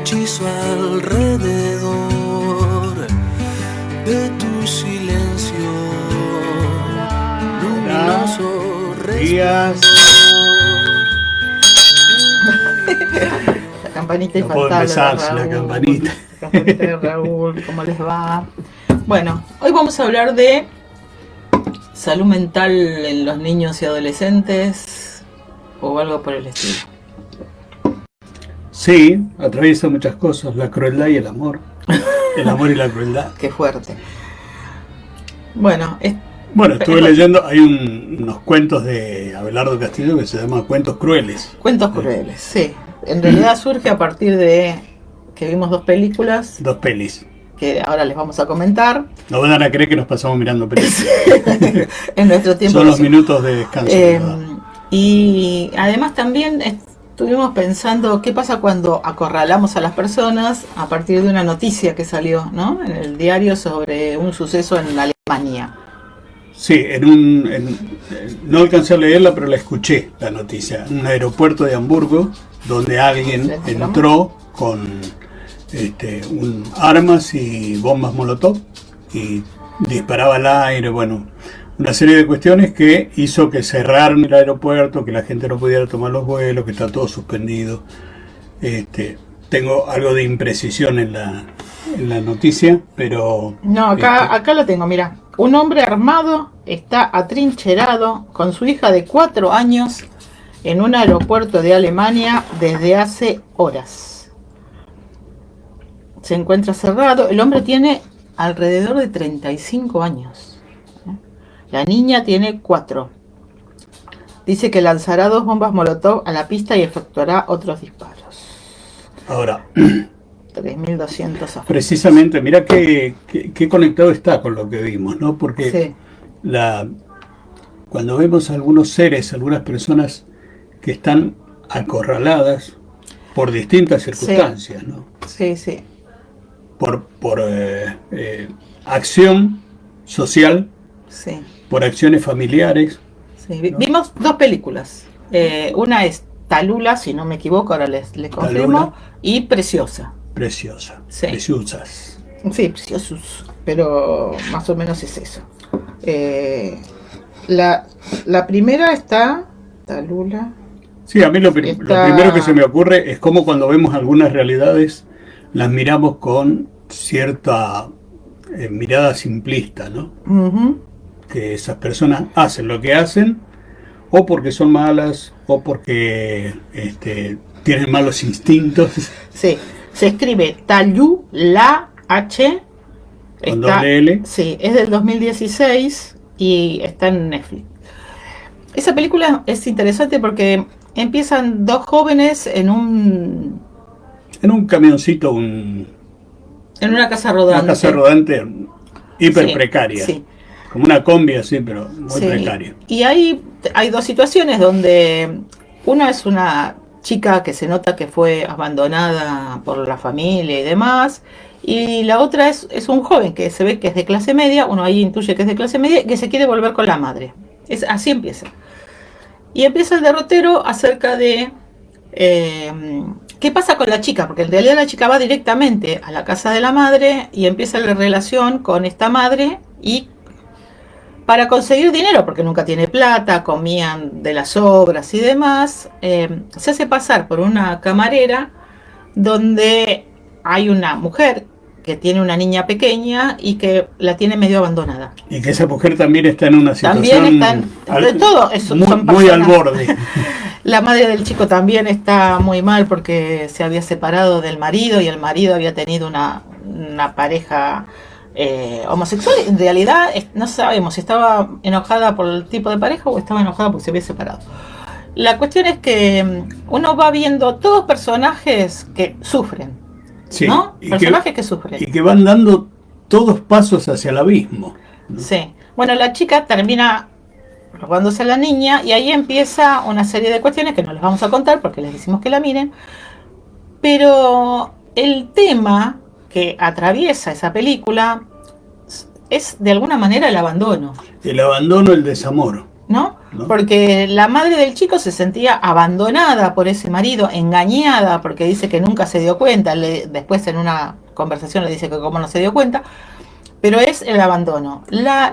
hechizo alrededor de tu silencio luminoso Días. La campanita No puedo empezar sin la campanita. La campanita de Raúl, ¿cómo les va? Bueno, hoy vamos a hablar de salud mental en los niños y adolescentes o algo por el estilo. Sí, atraviesa muchas cosas, la crueldad y el amor. El amor y la crueldad. Qué fuerte. Bueno, estuve leyendo, hay unos cuentos de Abelardo Castillo que se llaman Cuentos Crueles. Cuentos Crueles, sí. En realidad surge a partir de que vimos dos películas. Dos pelis. Que ahora les vamos a comentar. No van a creer que nos pasamos mirando películas. En nuestro tiempo. Son los minutos de descanso. Y además también estuvimos pensando qué pasa cuando acorralamos a las personas a partir de una noticia que salió, ¿no?, en el diario sobre un suceso en Alemania. Sí, no alcancé a leerla, pero la escuché, la noticia. En un aeropuerto de Hamburgo, donde alguien entró con armas y bombas molotov y disparaba al aire, bueno, una serie de cuestiones que hizo que cerraran el aeropuerto, que la gente no pudiera tomar los vuelos, que está todo suspendido. Tengo algo de imprecisión en la noticia, pero... No, acá lo tengo, mira. Un hombre armado está atrincherado con su hija de 4 años en un aeropuerto de Alemania desde hace horas. Se encuentra cerrado. El hombre tiene alrededor de 35 años. La niña tiene 4. Dice que lanzará 2 bombas molotov a la pista y efectuará otros disparos. Ahora... 3.200 afectados. Precisamente, mira qué conectado está con lo que vimos, ¿no? Porque sí. Cuando vemos a algunos seres, algunas personas que están acorraladas por distintas circunstancias, ¿no? Sí, sí. Por acción social, sí, por acciones familiares. Sí. ¿No? Vimos 2 películas. Una es Talula, si no me equivoco, ahora les confirmo, Talula. Y Preciosa. Preciosa. Sí. Preciosas. Sí, preciosos. Pero más o menos es eso. La primera está Talula. Sí, a mí lo primero que se me ocurre es como cuando vemos algunas realidades, las miramos con cierta mirada simplista, ¿no? Uh-huh. Que esas personas hacen lo que hacen, o porque son malas, o porque tienen malos instintos. Sí. Se escribe Talula, H. Con doble L. Sí, es del 2016 y está en Netflix. Esa película es interesante porque empiezan 2 jóvenes en un camioncito, en una casa rodante. Una casa rodante hiper precaria. Sí. Como una combi así, pero muy precaria. Y hay 2 situaciones donde una es una chica que se nota que fue abandonada por la familia y demás, y la otra es un joven que se ve que es de clase media, uno ahí intuye que es de clase media, que se quiere volver con la madre. Así empieza. Y empieza el derrotero acerca de qué pasa con la chica, porque en realidad la chica va directamente a la casa de la madre y empieza la relación con esta madre y para conseguir dinero, porque nunca tiene plata, comían de las obras y demás, se hace pasar por una camarera donde hay una mujer que tiene una niña pequeña y que la tiene medio abandonada. Y que esa mujer también está en una situación... También están, de todo, muy al borde. La madre del chico también está muy mal porque se había separado del marido y el marido había tenido una pareja... homosexual. En realidad no sabemos si estaba enojada por el tipo de pareja o estaba enojada porque se había separado. La cuestión es que uno va viendo todos personajes que sufren, sí, ¿no? Personajes que sufren. Y que van dando todos pasos hacia el abismo, ¿no? Sí. Bueno, la chica termina robándose a la niña y ahí empieza una serie de cuestiones que no les vamos a contar porque les decimos que la miren. Pero el tema que atraviesa esa película es de alguna manera el abandono. El abandono, el desamor. ¿no? ¿no? Porque la madre del chico se sentía abandonada por ese marido, engañada, porque dice que nunca se dio cuenta, después en una conversación le dice que como no se dio cuenta, pero es el abandono. La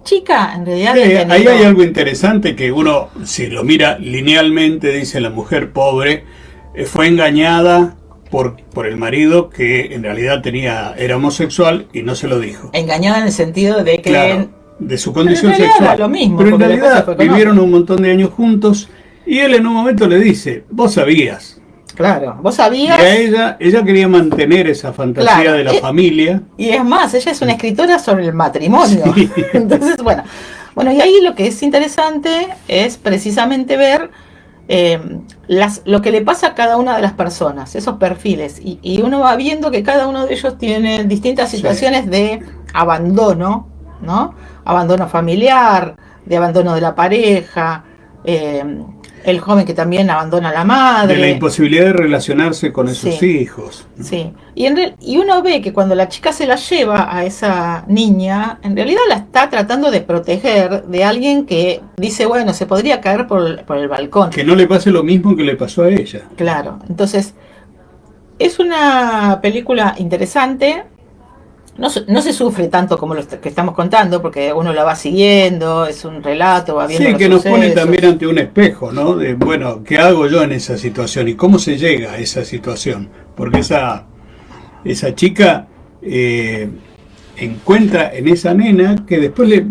chica, en realidad... Ahí hay algo interesante que uno, si lo mira linealmente, dice la mujer pobre, fue engañada por el marido que en realidad era homosexual y no se lo dijo. Engañada en el sentido de que... Claro, de su condición pero en sexual. era lo mismo, pero en porque realidad vivieron un montón de años juntos y él en un momento le dice, vos sabías. Claro, vos sabías. Y a ella quería mantener esa fantasía, claro, de la familia. Y es más, ella es una escritora sobre el matrimonio. Sí. Entonces, bueno, y ahí lo que es interesante es precisamente ver lo que le pasa a cada una de las personas, esos perfiles. Y uno va viendo que cada uno de ellos tiene distintas situaciones, sí, de abandono, ¿no? Abandono familiar, de abandono de la pareja, el joven que también abandona a la madre. De la imposibilidad de relacionarse con esos, sí, hijos, ¿no? Sí, y uno ve que cuando la chica se la lleva a esa niña, en realidad la está tratando de proteger de alguien que dice, bueno, se podría caer por el balcón. Que no le pase lo mismo que le pasó a ella. Claro, entonces es una película interesante. No se sufre tanto como lo que estamos contando, porque uno la va siguiendo, es un relato, va viendo. Sí, los que nos sucesos. pone también ante un espejo, ¿no? De, bueno, ¿qué hago yo en esa situación? ¿Y cómo se llega a esa situación? Porque esa chica encuentra en esa nena que después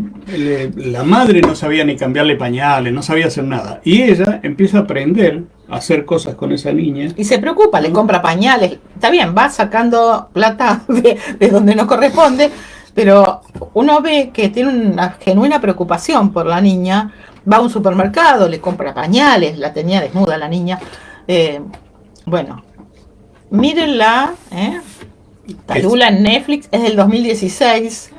la madre no sabía ni cambiarle pañales, no sabía hacer nada. Y ella empieza a aprender a hacer cosas con esa niña. Y se preocupa, le compra pañales. Está bien, va sacando plata de donde no corresponde, pero uno ve que tiene una genuina preocupación por la niña. Va a un supermercado, le compra pañales, la tenía desnuda la niña. Bueno, mírenla, Talula en Netflix, es del 2016.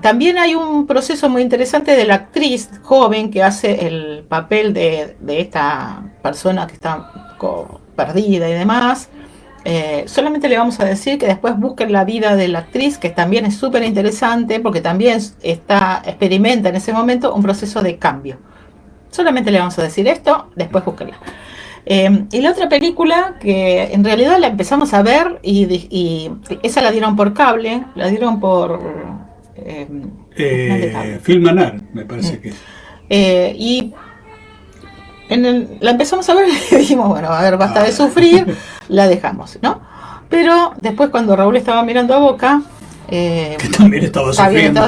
También hay un proceso muy interesante de la actriz joven que hace el papel de esta persona que está perdida y demás. Solamente le vamos a decir que después busquen la vida de la actriz, que también es súper interesante porque también experimenta en ese momento un proceso de cambio. Solamente le vamos a decir esto, después búsquenla. Y la otra película que en realidad la empezamos a ver y esa la dieron por cable, la dieron por Film Anar, me parece que es. Y la empezamos a ver y dijimos, bueno, a ver, basta de sufrir, la dejamos, ¿no? Pero después cuando Raúl estaba mirando a Boca, que también estaba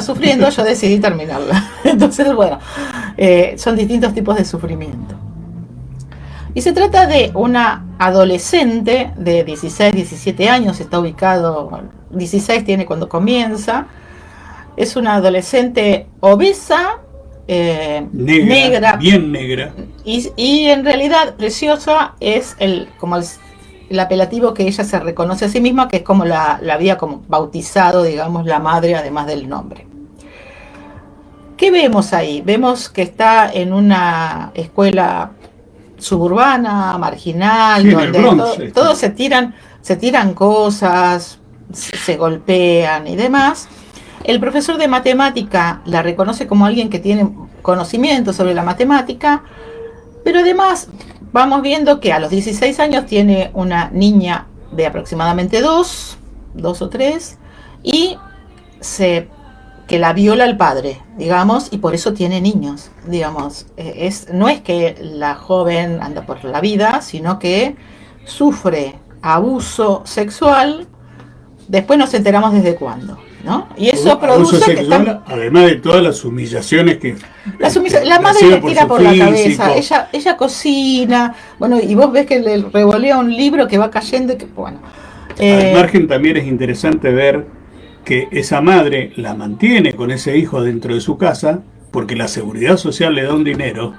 sufriendo, yo decidí terminarla. Entonces, bueno, son distintos tipos de sufrimiento. Y se trata de una adolescente de 16, 17 años, está ubicado, 16 tiene cuando comienza, es una adolescente obesa, negra, bien negra. Y en realidad preciosa es el apelativo que ella se reconoce a sí misma, que es como la había como bautizado, digamos, la madre, además del nombre. ¿Qué vemos ahí? Vemos que está en una escuela suburbana, marginal, sí, donde todos se tiran cosas, se golpean y demás. El profesor de matemática la reconoce como alguien que tiene conocimiento sobre la matemática, pero además vamos viendo que a los 16 años tiene una niña de aproximadamente 2 o 3, y que la viola el padre, digamos, y por eso tiene niños, digamos. No es que la joven anda por la vida, sino que sufre abuso sexual, después nos enteramos desde cuándo, ¿no? Y eso produce abuso sexual, además de todas las humillaciones que... La madre le tira por la cabeza, ella cocina, bueno, y vos ves que le revolea un libro que va cayendo y que, bueno... Al margen también es interesante ver que esa madre la mantiene con ese hijo dentro de su casa porque la seguridad social le da un dinero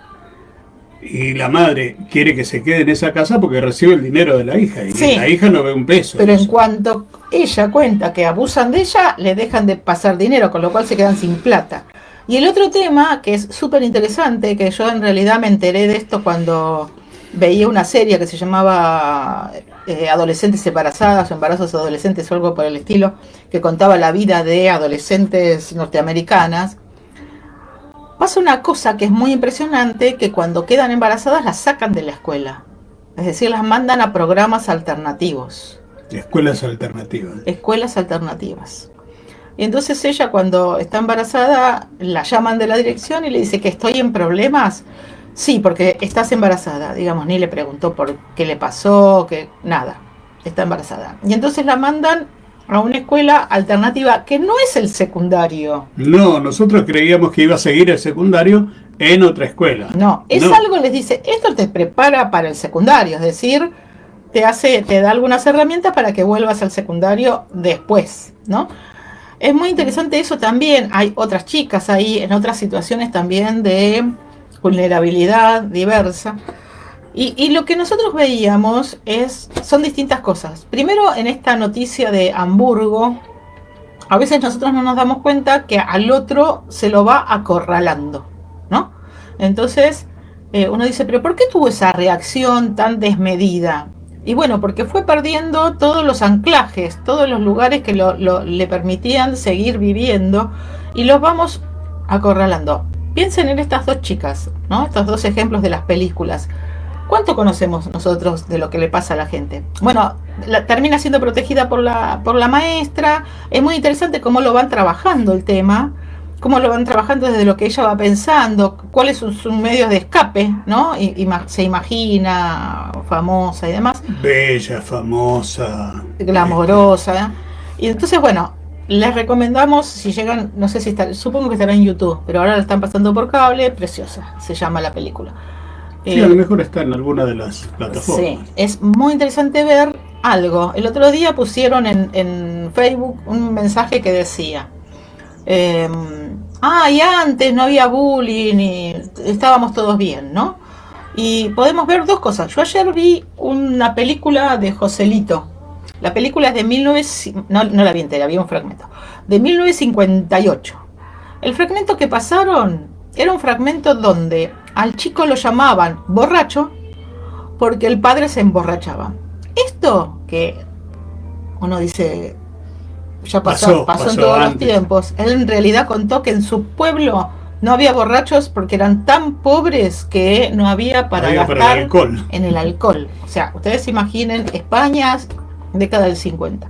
y la madre quiere que se quede en esa casa porque recibe el dinero de la hija y sí, la hija no ve un peso. Pero en cuanto ella cuenta que abusan de ella, le dejan de pasar dinero, con lo cual se quedan sin plata. Y el otro tema que es súper interesante, que yo en realidad me enteré de esto cuando veía una serie que se llamaba Adolescentes embarazadas o embarazos adolescentes o algo por el estilo, que contaba la vida de adolescentes norteamericanas. pasa una cosa que es muy impresionante, que cuando quedan embarazadas las sacan de la escuela. Es decir, las mandan a programas alternativos. Escuelas alternativas. Escuelas alternativas. Y entonces ella, cuando está embarazada, la llaman de la dirección y le dice que estoy en problemas. Sí, porque estás embarazada, digamos, ni le preguntó por qué le pasó, que nada, está embarazada. Y entonces la mandan a una escuela alternativa que no es el secundario. No, nosotros creíamos que iba a seguir el secundario en otra escuela. No, es algo, les dice, esto te prepara para el secundario, es decir, te da algunas herramientas para que vuelvas al secundario después, ¿no? Es muy interesante eso también. Hay otras chicas ahí en otras situaciones también de vulnerabilidad diversa. Y lo que nosotros veíamos son distintas cosas. Primero, en esta noticia de Hamburgo, a veces nosotros no nos damos cuenta que al otro se lo va acorralando, ¿no? Entonces, uno dice, ¿pero por qué tuvo esa reacción tan desmedida? Y bueno, porque fue perdiendo todos los anclajes, todos los lugares que le permitían seguir viviendo, y los vamos acorralando. Piensen en estas dos chicas, ¿no? Estos dos ejemplos de las películas. ¿Cuánto conocemos nosotros de lo que le pasa a la gente? Bueno, termina siendo protegida por la maestra. Es muy interesante cómo lo van trabajando el tema, cómo lo van trabajando desde lo que ella va pensando, cuáles son sus medios de escape, ¿no? Y se imagina famosa y demás. Bella, famosa. Glamorosa. Y entonces, bueno, les recomendamos, si llegan, no sé si está, supongo que estará en YouTube, pero ahora la están pasando por cable, preciosa, se llama la película. Sí, a lo mejor está en alguna de las plataformas. Sí, es muy interesante ver algo. El otro día pusieron en Facebook un mensaje que decía, y antes no había bullying y estábamos todos bien, ¿no? Y podemos ver dos cosas. Yo ayer vi una película de Joselito. La película es de 19... No la vi entera, vi un fragmento. De 1958. El fragmento que pasaron era un fragmento donde al chico lo llamaban borracho porque el padre se emborrachaba. Esto que uno dice, ya pasó en todos los tiempos. Él en realidad contó que en su pueblo no había borrachos porque eran tan pobres que no había para gastar en el alcohol. O sea, ustedes imaginen España, década del 50.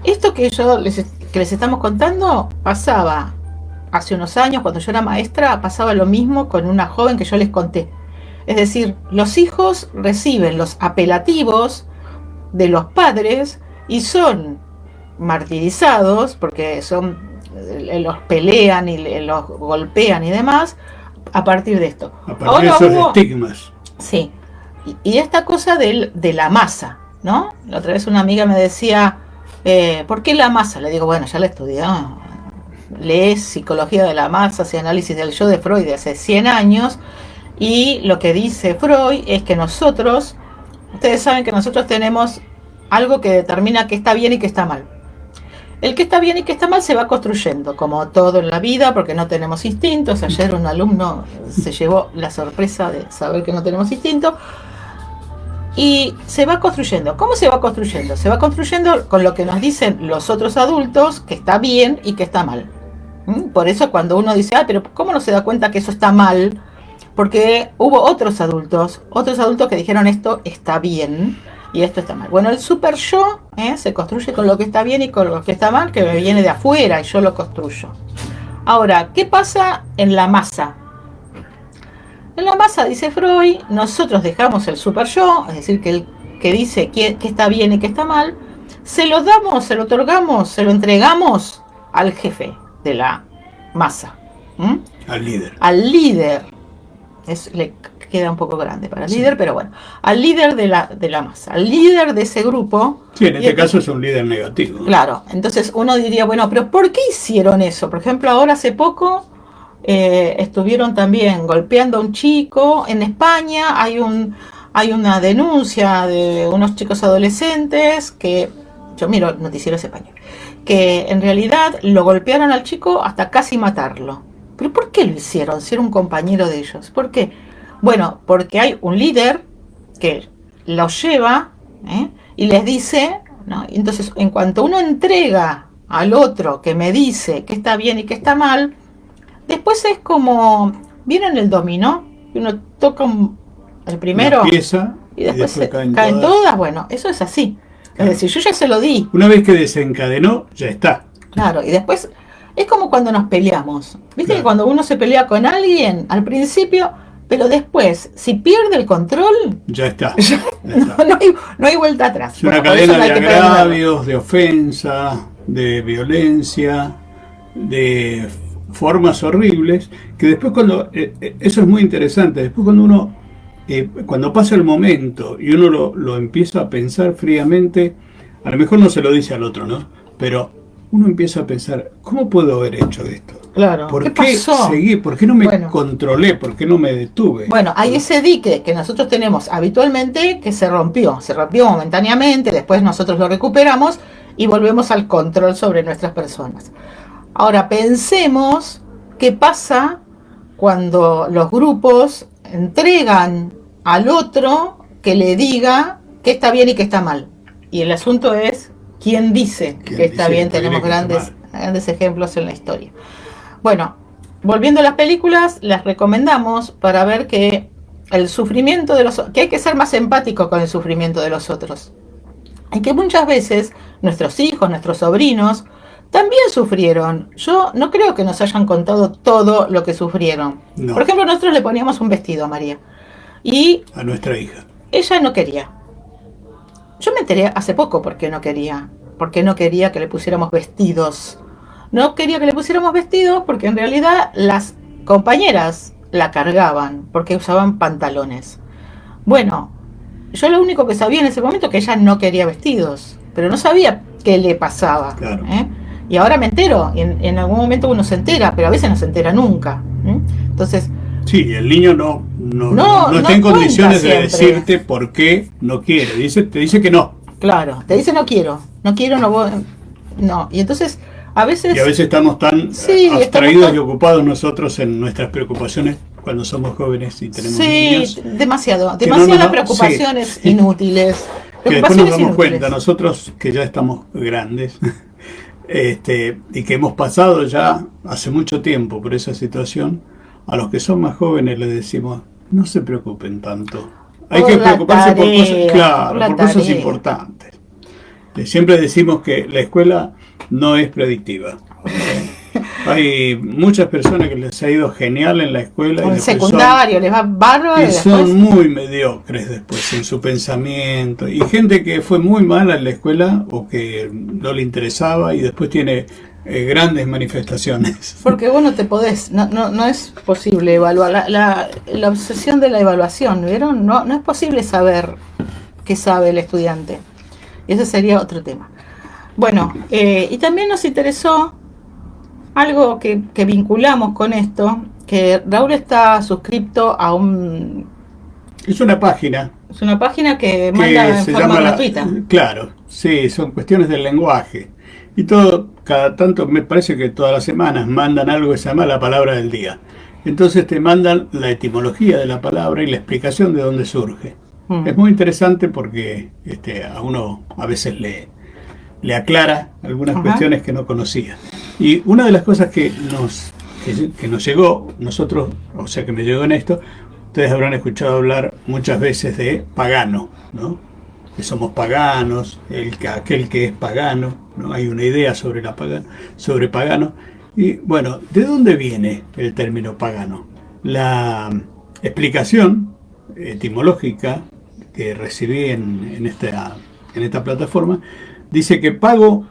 Esto que les estamos contando pasaba hace unos años, cuando yo era maestra, pasaba lo mismo con una joven que yo les conté. Es decir, los hijos reciben los apelativos de los padres y son martirizados porque los pelean y los golpean y demás a partir de esto. A partir de esos estigmas. Sí. Y esta cosa de la masa, ¿no? La otra vez una amiga me decía, ¿por qué la masa? Le digo, bueno, ya la estudié. Lees Psicología de la Masa y Análisis del Yo de Freud de hace 100 años, y lo que dice Freud es que ustedes saben que nosotros tenemos algo que determina qué está bien y qué está mal. El que está bien y que está mal se va construyendo, como todo en la vida, porque no tenemos instintos. Ayer un alumno se llevó la sorpresa de saber que no tenemos instinto. Y se va construyendo. ¿Cómo se va construyendo? Se va construyendo con lo que nos dicen los otros adultos, que está bien y que está mal. Por eso cuando uno dice, pero ¿cómo no se da cuenta que eso está mal? Porque hubo otros adultos que dijeron esto está bien y esto está mal. Bueno, el super yo se construye con lo que está bien y con lo que está mal, que me viene de afuera y yo lo construyo. Ahora, ¿qué pasa en la masa? En la masa, dice Freud, nosotros dejamos el super yo, es decir, que dice que está bien y que está mal, se lo damos, se lo otorgamos, se lo entregamos al jefe de la masa. Al líder. Le queda un poco grande para el líder, pero bueno. Al líder de la masa, al líder de ese grupo. Sí, en este caso es un líder negativo. Claro, entonces uno diría, bueno, pero ¿por qué hicieron eso? Por ejemplo, ahora hace poco estuvieron también golpeando a un chico. En España hay una denuncia de unos chicos adolescentes que, yo miro noticieros españoles, que en realidad lo golpearon al chico hasta casi matarlo. ¿Pero por qué lo hicieron? Si era un compañero de ellos. ¿Por qué? Bueno, porque hay un líder que los lleva y les dice, ¿no? Entonces, en cuanto uno entrega al otro que me dice que está bien y que está mal, Después es como, ¿vieron el dominó? Uno toca el primero Una pieza y después caen caen todas. todas. Bueno, eso es así. Claro. Es decir, yo ya se lo di. Una vez que desencadenó, ya está. Claro, y después es como cuando nos peleamos. ¿Viste Claro. que cuando uno se pelea con alguien al principio, pero después, si pierde el control, Ya está. ya Ya está. no hay vuelta atrás. Es una Bueno, por eso cadena no de hay que perderlo. agravios, de ofensa, de violencia, de formas horribles, que después cuando, eso es muy interesante, después cuando uno, cuando pasa el momento y uno lo empieza a pensar fríamente, a lo mejor no se lo dice al otro, ¿no? Pero uno empieza a pensar, ¿cómo puedo haber hecho esto? Claro, ¿Por ¿qué qué pasó? seguí? ¿Por qué no me Bueno. controlé? ¿Por qué no me detuve? Bueno, hay ese dique que nosotros tenemos habitualmente que se rompió momentáneamente, después nosotros lo recuperamos y volvemos al control sobre nuestras personas. Ahora pensemos qué pasa cuando los grupos entregan al otro que le diga qué está bien y qué está mal. Y el asunto es quién dice ¿Quién que está dice bien. que está bien y Tenemos que está grandes ejemplos en la historia. Bueno, volviendo a las películas, las recomendamos para ver que el sufrimiento de que hay que ser más empático con el sufrimiento de los otros. Y que muchas veces nuestros hijos, nuestros sobrinos, también sufrieron. Yo no creo que nos hayan contado todo lo que sufrieron. No. Por ejemplo, nosotros le poníamos un vestido a María y A nuestra hija. ella no quería. Yo me enteré hace poco por qué no quería. Porque no quería que le pusiéramos vestidos. No quería que le pusiéramos vestidos porque en realidad las compañeras la cargaban porque usaban pantalones. Bueno, yo lo único que sabía en ese momento es que ella no quería vestidos, pero no sabía qué le pasaba. Claro. Y ahora me entero, y en algún momento uno se entera, pero a veces no se entera nunca. Entonces, Sí, el niño no No está en cuenta condiciones de siempre. decirte por qué no quiere. Te dice que no. claro, te dice no quiero, no voy, no. Y entonces, a veces, Y a veces estamos tan Sí, abstraídos estamos y ocupados nosotros en nuestras preocupaciones cuando somos jóvenes y tenemos niños, demasiadas que no, preocupaciones sí. inútiles. Que después nos damos inútiles. cuenta, nosotros que ya estamos grandes, y que hemos pasado ya hace mucho tiempo por esa situación, a los que son más jóvenes les decimos, no se preocupen tanto. Hay Por que la preocuparse por tarea, cosas, claro, por la por cosas tarea. importantes. Siempre decimos que la escuela no es predictiva. Hay muchas personas que les ha ido genial en la escuela y En después secundario les va bárbaro y y después, son muy mediocres después en su pensamiento. Y gente que fue muy mala en la escuela o que no le interesaba y después tiene grandes manifestaciones. porque vos no te podés, no es posible evaluar, la obsesión de la evaluación, ¿vieron? No es posible saber qué sabe el estudiante. Y ese sería otro tema. Bueno, y también nos interesó algo que vinculamos con esto, que Raúl está suscripto a Es una página es una página que que manda en se forma llama gratuita. Claro, sí, son cuestiones del lenguaje. Y todo, cada tanto, me parece que todas las semanas mandan algo que se llama la palabra del día. Entonces te mandan la etimología de la palabra y la explicación de dónde surge. Es muy interesante porque a uno a veces le aclara algunas Ajá. cuestiones que no conocía. Y una de las cosas que nos llegó, nosotros, o sea que me llegó en esto, ustedes habrán escuchado hablar muchas veces de pagano, ¿no? Que somos paganos, aquel que es pagano, ¿no? Hay una idea sobre sobre pagano. Y bueno, ¿de dónde viene el término pagano? La explicación etimológica que recibí en esta plataforma dice que pago,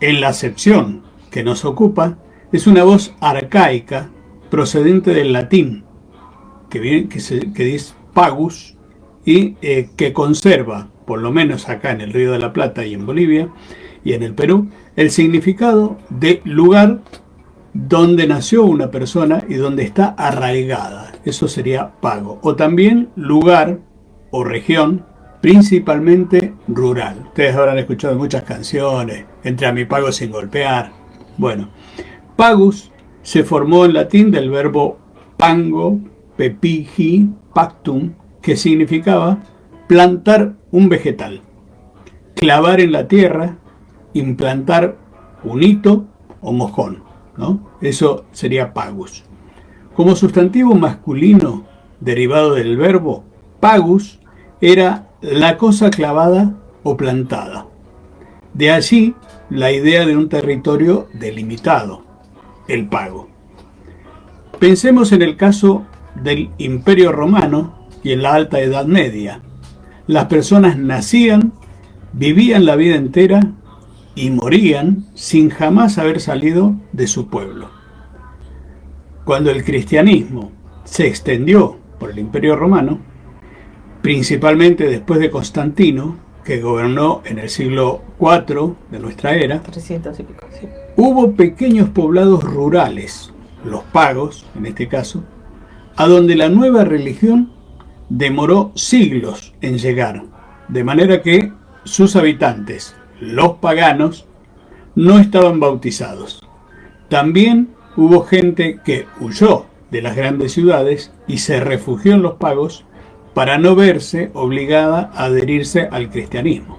en la acepción que nos ocupa, es una voz arcaica procedente del latín, que dice pagus, y que conserva, por lo menos acá en el Río de la Plata y en Bolivia y en el Perú, el significado de lugar donde nació una persona y donde está arraigada. Eso sería pago. O también lugar o región, principalmente rural. Ustedes habrán escuchado muchas canciones, entre a mi pago sin golpear. Bueno, pagus se formó en latín del verbo pango, pepigi, pactum, que significaba plantar un vegetal, clavar en la tierra, implantar un hito o mojón. ¿no? Eso sería pagus. Como sustantivo masculino derivado del verbo, pagus era la cosa clavada o plantada. De allí la idea de un territorio delimitado, el pago. Pensemos en el caso del Imperio Romano y en la Alta Edad Media. Las personas nacían, vivían la vida entera y morían sin jamás haber salido de su pueblo. Cuando el cristianismo se extendió por el Imperio Romano, principalmente después de Constantino, que gobernó en el siglo IV de nuestra era, 300 y pico, sí. Hubo pequeños poblados rurales, los pagos en este caso, a donde la nueva religión demoró siglos en llegar, de manera que sus habitantes, los paganos, no estaban bautizados. También hubo gente que huyó de las grandes ciudades y se refugió en los pagos para no verse obligada a adherirse al cristianismo.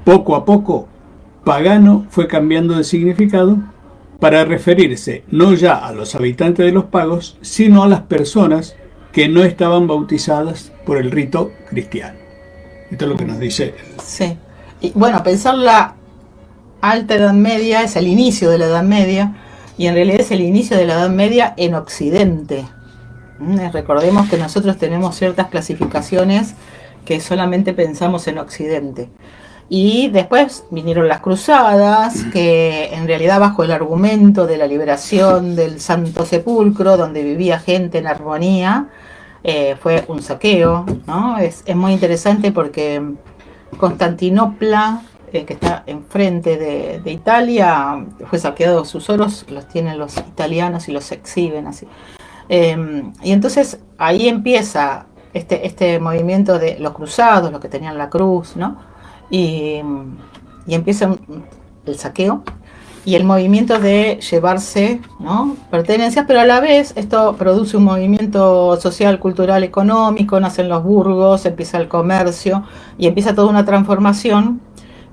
Poco a poco, pagano fue cambiando de significado para referirse no ya a los habitantes de los pagos, sino a las personas que no estaban bautizadas por el rito cristiano. Esto es lo que nos dice. Sí. Y bueno, pensar la Alta Edad Media es el inicio de la Edad Media, y en realidad es el inicio de la Edad Media en Occidente. Recordemos que nosotros tenemos ciertas clasificaciones que solamente pensamos en Occidente. Y después vinieron las cruzadas, que en realidad bajo el argumento de la liberación del Santo Sepulcro, donde vivía gente en armonía, fue un saqueo, ¿no? Es muy interesante porque Constantinopla, que está enfrente de Italia, fue saqueado. Sus oros los tienen los italianos y los exhiben así. Y entonces ahí empieza este movimiento de los cruzados, los que tenían la cruz, ¿no? Y empieza el saqueo y el movimiento de llevarse, ¿no?, pertenencias, pero a la vez esto produce un movimiento social, cultural, económico, nacen los burgos, empieza el comercio y empieza toda una transformación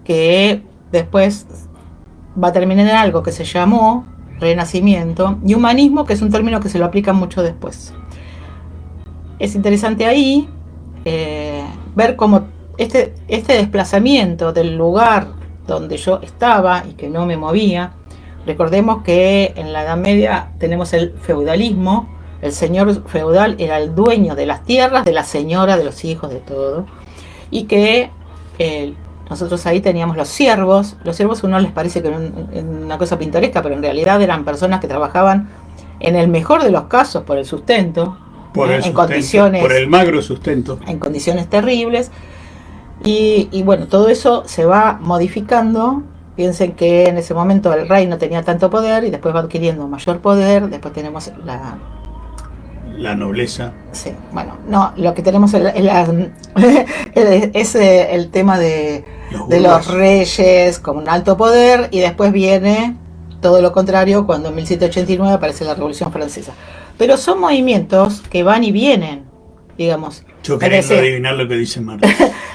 que después va a terminar en algo que se llamó Renacimiento y humanismo, que es un término que se lo aplica mucho después. Es interesante ahí ver cómo este desplazamiento del lugar donde yo estaba y que no me movía. Recordemos que en la Edad Media tenemos el feudalismo. El señor feudal era el dueño de las tierras, de la señora, de los hijos, de todo. Y que nosotros ahí teníamos los siervos. Los siervos a uno les parece que era una cosa pintoresca, pero en realidad eran personas que trabajaban, en el mejor de los casos, por el sustento, condiciones, por el magro sustento, en condiciones terribles. Y bueno, todo eso se va modificando. Piensen que en ese momento el rey no tenía tanto poder y después va adquiriendo mayor poder. Después tenemos la nobleza. Sí, bueno, no, lo que tenemos es el tema de los reyes con un alto poder, y después viene todo lo contrario cuando en 1789 aparece la Revolución Francesa. Pero son movimientos que van y vienen, digamos. Yo queriendo adivinar lo que dice Marx.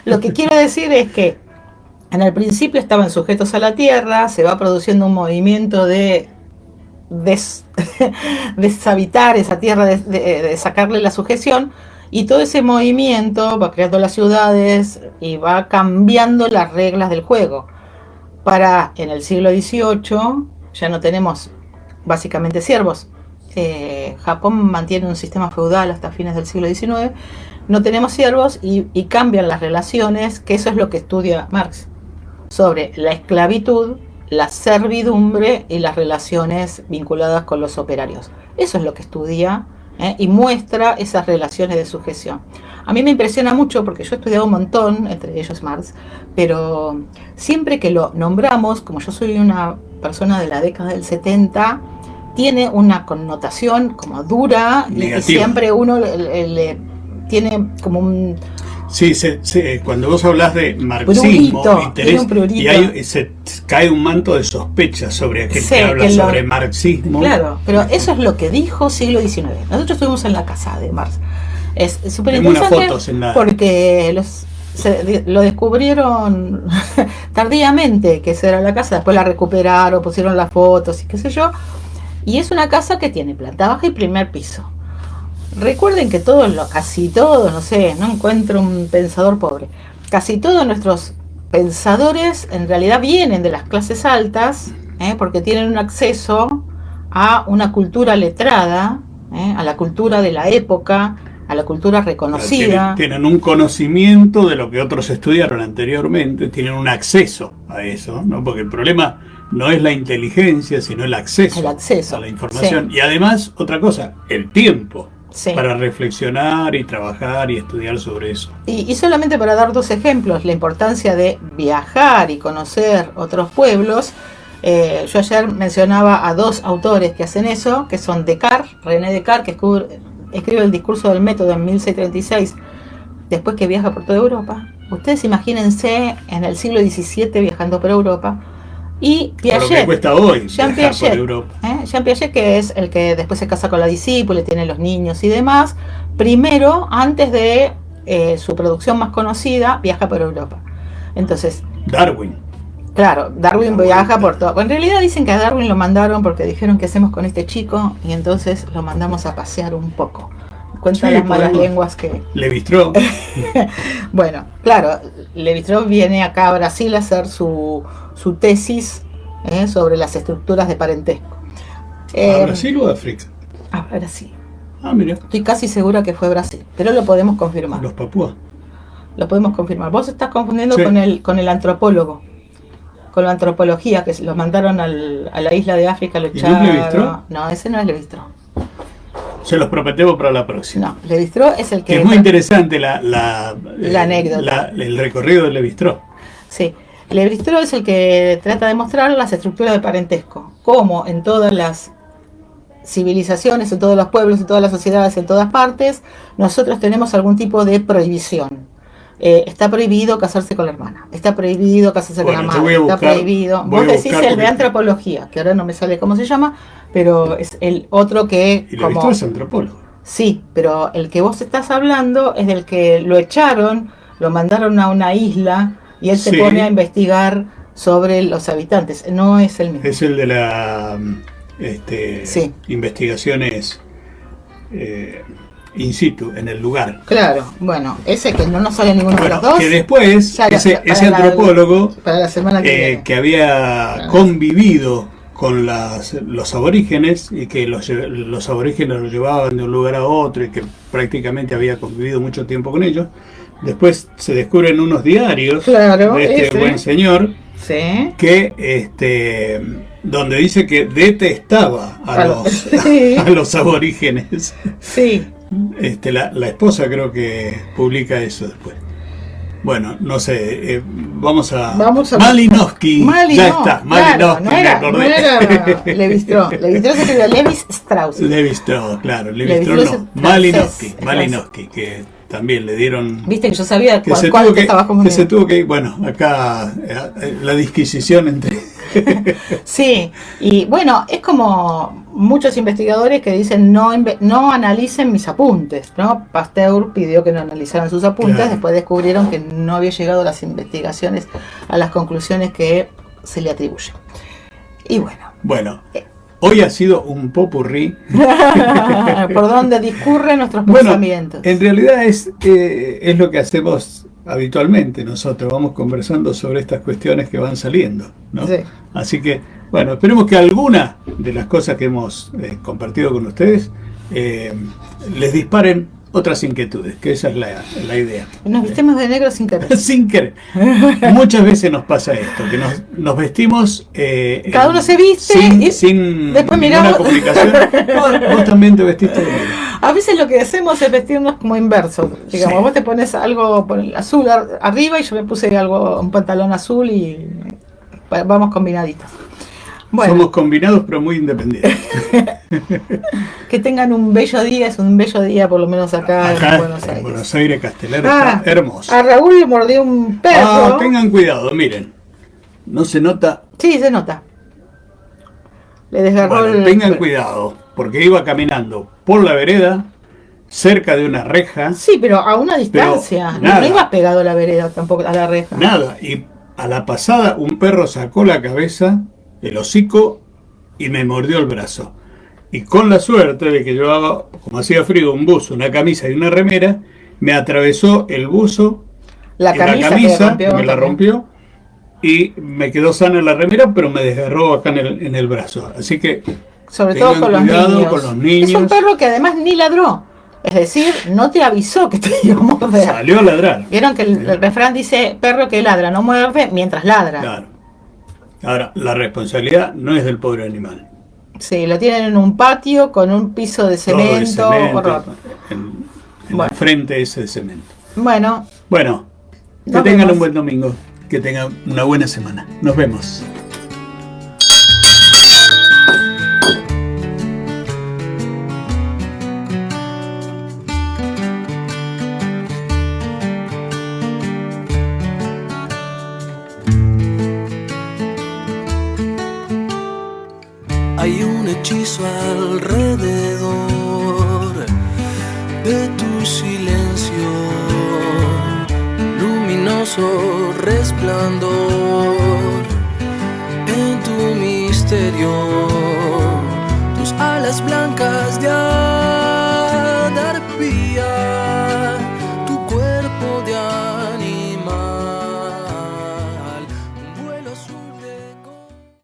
Lo que quiero decir es que en el principio estaban sujetos a la tierra, se va produciendo un movimiento de deshabitar esa tierra, de sacarle la sujeción, y todo ese movimiento va creando las ciudades y va cambiando las reglas del juego. Para en el siglo XVIII ya no tenemos básicamente siervos. Japón mantiene un sistema feudal hasta fines del siglo XIX. No tenemos siervos y cambian las relaciones, que eso es lo que estudia Marx, sobre la esclavitud, la servidumbre y las relaciones vinculadas con los operarios. Eso es lo que estudia y muestra esas relaciones de sujeción. A mí me impresiona mucho porque yo he estudiado un montón, entre ellos Marx, pero siempre que lo nombramos, como yo soy una persona de la década del 70, tiene una connotación como dura y siempre uno le tiene como un... Sí, cuando vos hablas de marxismo, se cae un manto de sospecha sobre aquel que habla sobre marxismo. Claro, pero eso es lo que dijo siglo XIX. Nosotros estuvimos en la casa de Marx. Es súper interesante porque lo descubrieron tardíamente, que esa era la casa, después la recuperaron, pusieron las fotos y qué sé yo, y es una casa que tiene planta baja y primer piso. Recuerden que casi todos, no sé, no encuentro un pensador pobre, casi todos nuestros pensadores en realidad vienen de las clases altas, porque tienen un acceso a una cultura letrada, a la cultura de la época, a la cultura reconocida. Tienen un conocimiento de lo que otros estudiaron anteriormente, tienen un acceso a eso, ¿no? Porque el problema no es la inteligencia, sino el acceso a la información. Sí. Y además, otra cosa, el tiempo. Sí. Para reflexionar y trabajar y estudiar sobre eso. Y solamente para dar 2 ejemplos, la importancia de viajar y conocer otros pueblos. Yo ayer mencionaba a 2 autores que hacen eso, que son Descartes, René Descartes, que escribe el discurso del método en 1636, después que viaja por toda Europa. Ustedes imagínense en el siglo XVII viajando por Europa. Y Piaget, por lo que cuesta hoy Jean Piaget, por Europa. Jean Piaget, que es el que después se casa con la discípula, tiene los niños y demás, primero, antes de su producción más conocida, viaja por Europa. Entonces, Darwin. Claro, Darwin viaja por todo. En realidad dicen que a Darwin lo mandaron porque dijeron qué hacemos con este chico y entonces lo mandamos a pasear un poco. Cuentan las malas lenguas que... Lévi-Strauss. Bueno, claro, Lévi-Strauss viene acá a Brasil a hacer su tesis sobre las estructuras de parentesco. ¿A Brasil o a África? A Brasil. Ah, mira. Estoy casi segura que fue Brasil, pero lo podemos confirmar. Los papúas. Lo podemos confirmar. Vos estás confundiendo sí. con el antropólogo, con la antropología, que los mandaron a la isla de África, lo echaron. No, ese no es Lévi-Strauss. Se los prometemos para la próxima. No, Lévi-Strauss es el que... Es muy interesante la anécdota. El recorrido de Lévi-Strauss. Sí, Lévi-Strauss es el que trata de mostrar las estructuras de parentesco, cómo en todas las civilizaciones, en todos los pueblos, en todas las sociedades, en todas partes, nosotros tenemos algún tipo de prohibición. Está prohibido casarse con la hermana, está prohibido casarse con la madre, está prohibido. Vos decís el de antropología, que ahora no me sale cómo se llama, pero es el otro que... Y Lévi-Strauss es antropólogo. Sí, pero el que vos estás hablando es del que lo echaron, lo mandaron a una isla y él se pone a investigar sobre los habitantes. No es el mismo. Es el de la investigaciones in situ, en el lugar. Claro, bueno, ese que no nos sale ninguno de los dos. Que después, ese antropólogo para la semana que había convivido con los aborígenes y que los aborígenes lo llevaban de un lugar a otro y que prácticamente había convivido mucho tiempo con ellos. Después se descubren unos diarios de este buen señor que donde dice que detestaba a los aborígenes. Sí. La esposa creo que publica eso después. Bueno, no sé, vamos a Malinowski. Ya está, Malinowski, claro, no era Lévi-Strauss. Lévi-Strauss se escribió Lévi-Strauss. Lévi-Strauss, claro, Lévi-Strauss no. Malinowski, que también le dieron... Viste que yo sabía cuál estaba como... Que se tuvo que ir, bueno, acá la disquisición entre... Sí, y bueno, es como muchos investigadores que dicen no analicen mis apuntes, ¿no? Pasteur pidió que no analizaran sus apuntes, claro. Después descubrieron que no había llegado las investigaciones a las conclusiones que se le atribuyen. Y bueno, hoy ha sido un popurrí. Por donde discurren nuestros pensamientos. En realidad es lo que hacemos habitualmente nosotros, vamos conversando sobre estas cuestiones que van saliendo, ¿no? Sí. Así que, bueno, esperemos que alguna de las cosas que hemos compartido con ustedes les disparen otras inquietudes, que esa es la idea. Nos vestimos de negro sin querer. Sin querer. Muchas veces nos pasa esto, que nos vestimos... cada uno se viste sin después ninguna comunicación. Vos también te vestiste de negro. A veces lo que hacemos es vestirnos como inverso. Digamos, vos te pones algo azul arriba y yo me puse un pantalón azul y vamos combinaditos. Bueno. Somos combinados pero muy independientes. Que tengan un bello día, es un bello día por lo menos acá en Buenos Aires. Buenos Aires, Castelar, está hermoso. A Raúl le mordió un perro. Tengan cuidado, miren. No se nota. Sí, se nota. Le desgarró tengan cuidado, porque iba caminando por la vereda, cerca de una reja. Sí, pero a una distancia. Nada. No ibas pegado a la vereda tampoco, a la reja. Nada. Y a la pasada un perro sacó la cabeza, el hocico, y me mordió el brazo. Y con la suerte de que llevaba, como hacía frío, un buzo, una camisa y una remera, me atravesó el buzo, La y camisa, que me la rompió, y me quedó sana la remera, pero me desgarró acá en el brazo. Así que sobre todo con los niños. Es un perro que además ni ladró. Es decir, no te avisó que te iba a morder. Salió a ladrar. Vieron que el refrán dice, perro que ladra no muerde mientras ladra. Claro. Ahora, la responsabilidad no es del pobre animal. Sí, lo tienen en un patio con un piso de cemento. Horror. En la frente ese de cemento. Bueno, que tengan un buen domingo. Que tengan una buena semana. Nos vemos. Hay un hechizo alrededor de tu silencio, luminoso resplandor en tu misterio, tus alas blancas